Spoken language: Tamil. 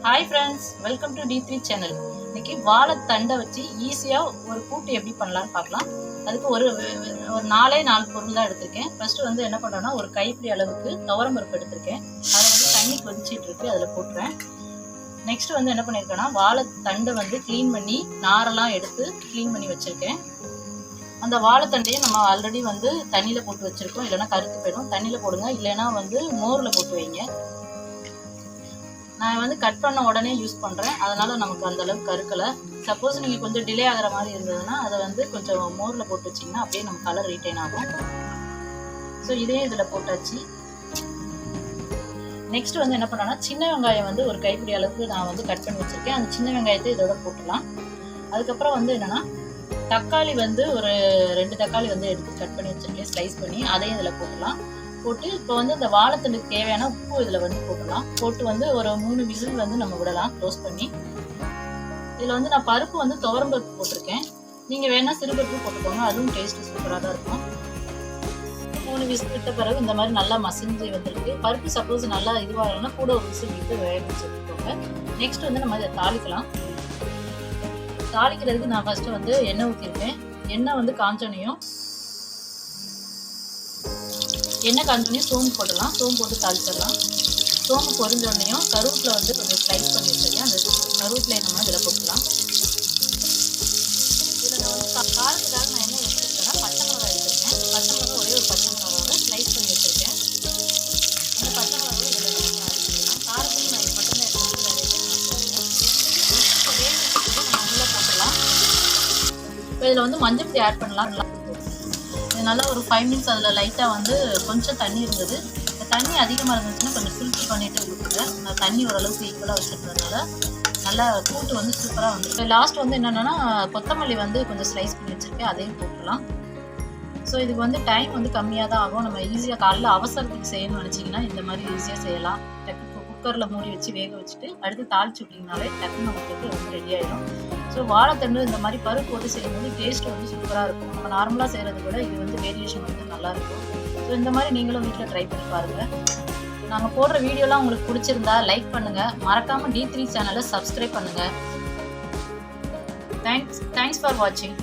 Hi friends, welcome to D3 channel. இன்னைக்கு வாழைத்தண்டை வச்சு ஈஸியாக ஒரு கூட்டு எப்படி பண்ணலான்னு பார்க்கலாம். அதுக்கு ஒரு 4 பொருள் தான் எடுத்திருக்கேன். ஃபர்ஸ்ட் வந்து என்ன பண்ணுறேன்னா, ஒரு கைப்பிடி அளவுக்கு துவரம்பருப்பு எடுத்திருக்கேன். அதை வந்து தண்ணி கொதிச்சிட்டு இருக்கு, அதில் போட்டுறேன். நெக்ஸ்ட் வந்து என்ன பண்ணியிருக்கேன்னா, வாழைத்தண்டை வந்து க்ளீன் பண்ணி நாரெல்லாம் எடுத்து க்ளீன் பண்ணி வச்சுருக்கேன். அந்த வாழைத்தண்டையை நம்ம ஆல்ரெடி வந்து தண்ணியில் போட்டு வச்சுருக்கோம், இல்லைன்னா கருத்து போயிடும். தண்ணியில் போடுங்க, இல்லைன்னா வந்து மோரில் போட்டு வைங்க. நான் வந்து கட் பண்ண உடனே யூஸ் பண்ணுறேன், அதனால் நமக்கு அந்தளவுக்கு கருக்கலை. சப்போஸ் நீங்கள் கொஞ்சம் டிலே ஆகிற மாதிரி இருந்ததுன்னா அதை வந்து கொஞ்சம் மோரில் போட்டு வச்சிங்கன்னா அப்படியே நம்ம கலர் ரீட்டைன் ஆகும். ஸோ இதையும் இதில் போட்டாச்சு. நெக்ஸ்ட் வந்து என்ன பண்ணேன்னா, சின்ன வெங்காயம் வந்து ஒரு கைப்பிடி அளவுக்கு நான் வந்து கட் பண்ணி வச்சுருக்கேன். அந்த சின்ன வெங்காயத்தை இதோட போட்டுடலாம். அதுக்கப்புறம் வந்து என்னென்னா, தக்காளி வந்து ஒரு 2 தக்காளி வந்து எடுத்து கட் பண்ணி வச்சுருக்கேன், ஸ்லைஸ் பண்ணி. அதையும் இதில் போட்டுடலாம். போட்டு இப்போ வந்து இந்த வாழைத்தண்டுக்கு தேவையான உப்பு இதில் வந்து போட்டுடலாம். போட்டு வந்து ஒரு 3 விசில் வந்து நம்ம விடலாம், க்ளோஸ் பண்ணி. இதில் வந்து நான் பருப்பு வந்து துவரம்பருப்பு போட்டிருக்கேன். நீங்கள் வேணால் சிறுபருப்பு போட்டுக்கோங்க, அதுவும் டேஸ்ட்டு சூப்பராக தான் இருக்கும். 3 விசில் விட்ட பிறகு இந்த மாதிரி நல்லா மசிஞ்சு வந்துருக்கு. பருப்பு சப்போஸ் நல்லா இதுவாகலைன்னா கூட ஒரு விசில் விட்டு வேக வச்சு எடுத்துக்கோங்க. நெக்ஸ்ட் வந்து நம்ம இதை தாளிக்கலாம். தாளிக்கிறதுக்கு நான் ஃபஸ்ட்டு வந்து எண்ணெய் ஊற்றிருக்கேன். எண்ணெய் வந்து காஞ்சோனையும் சோம்பு போடலாம். சோம்பு போட்டு தாளிச்சிடலாம். சோம்பு பொரிஞ்சோடனையும் கருவேப்பிலை வந்து கொஞ்சம் ஸ்லைஸ் பண்ணி வச்சுருக்கேன். அந்த கருவேப்பிலையை நம்ம இதில் போட்டுக்கலாம். இதில் நான் வந்து காரத்துக்காக நான் என்ன எடுத்துருக்கேன்னா, பச்சை மிளகாய் எடுத்துருக்கேன். பச்சை மிளகாய் ஒரே ஒரு பச்சை மிளகாவை ஸ்லைஸ் பண்ணி வச்சுருக்கேன். அந்த பச்சை மிளகாவை இதில் நம்ம அரைச்சிக்கலாம். காரத்துக்கு நான் இது மட்டும்தான் எடுத்து வேறு எதுவும் நான் போடுறேன். இப்போ வேகத்துக்கு நம்ம உள்ளே போட்டுடலாம். இப்போ இதில் வந்து மஞ்சள் பொடி ஆட் பண்ணலாம். நல்லா ஒரு 5 மினிட்ஸ் அதில் லைட்டாக வந்து கொஞ்சம் தண்ணி இருந்தது. இந்த தண்ணி அதிகமாக இருந்துச்சுன்னா கொஞ்சம் ஃபில்டர் பண்ணிவிட்டு கொடுக்குங்க. நான் தண்ணி ஓரளவுக்கு ஈக்குவலாக வச்சுருக்கிறதுனால நல்லா கூட்டு வந்து சூப்பராக வந்து. இப்போ லாஸ்ட் வந்து என்னென்னா, கொத்தமல்லி வந்து கொஞ்சம் ஸ்லைஸ் பண்ணி வச்சுருக்கேன், அதையும் போட்டுடலாம். ஸோ இதுக்கு வந்து டைம் வந்து கம்மியாக தான் ஆகும். நம்ம ஈஸியாக காலைல அவசரத்துக்கு செய்யணும்னு நினச்சிங்கன்னா இந்த மாதிரி ஈஸியாக செய்யலாம். குக்கரில் மூடி வச்சு வேக வச்சுட்டு அடுத்து தாளிச்சு விட்டிங்கனாலே டக்குன்னு உங்களுக்கு ரொம்ப ரெடி ஆகிடும். ஸோ வாழைத்தண்டு இந்த மாதிரி பருப்பு போட்டு செய்யும்போது டேஸ்ட் வந்து சூப்பராக இருக்கும். நம்ம நார்மலாக செய்கிறத விட இது வந்து வேரியேஷன் வந்து நல்லாயிருக்கும். ஸோ இந்த மாதிரி நீங்களும் வீட்டில் ட்ரை பண்ணி பாருங்கள். நாங்கள் போடுற வீடியோலாம் உங்களுக்கு பிடிச்சிருந்தா லைக் பண்ணுங்கள். மறக்காமல் D3 சேனலை சப்ஸ்கிரைப் பண்ணுங்கள். தேங்க்ஸ் ஃபார் வாட்சிங்.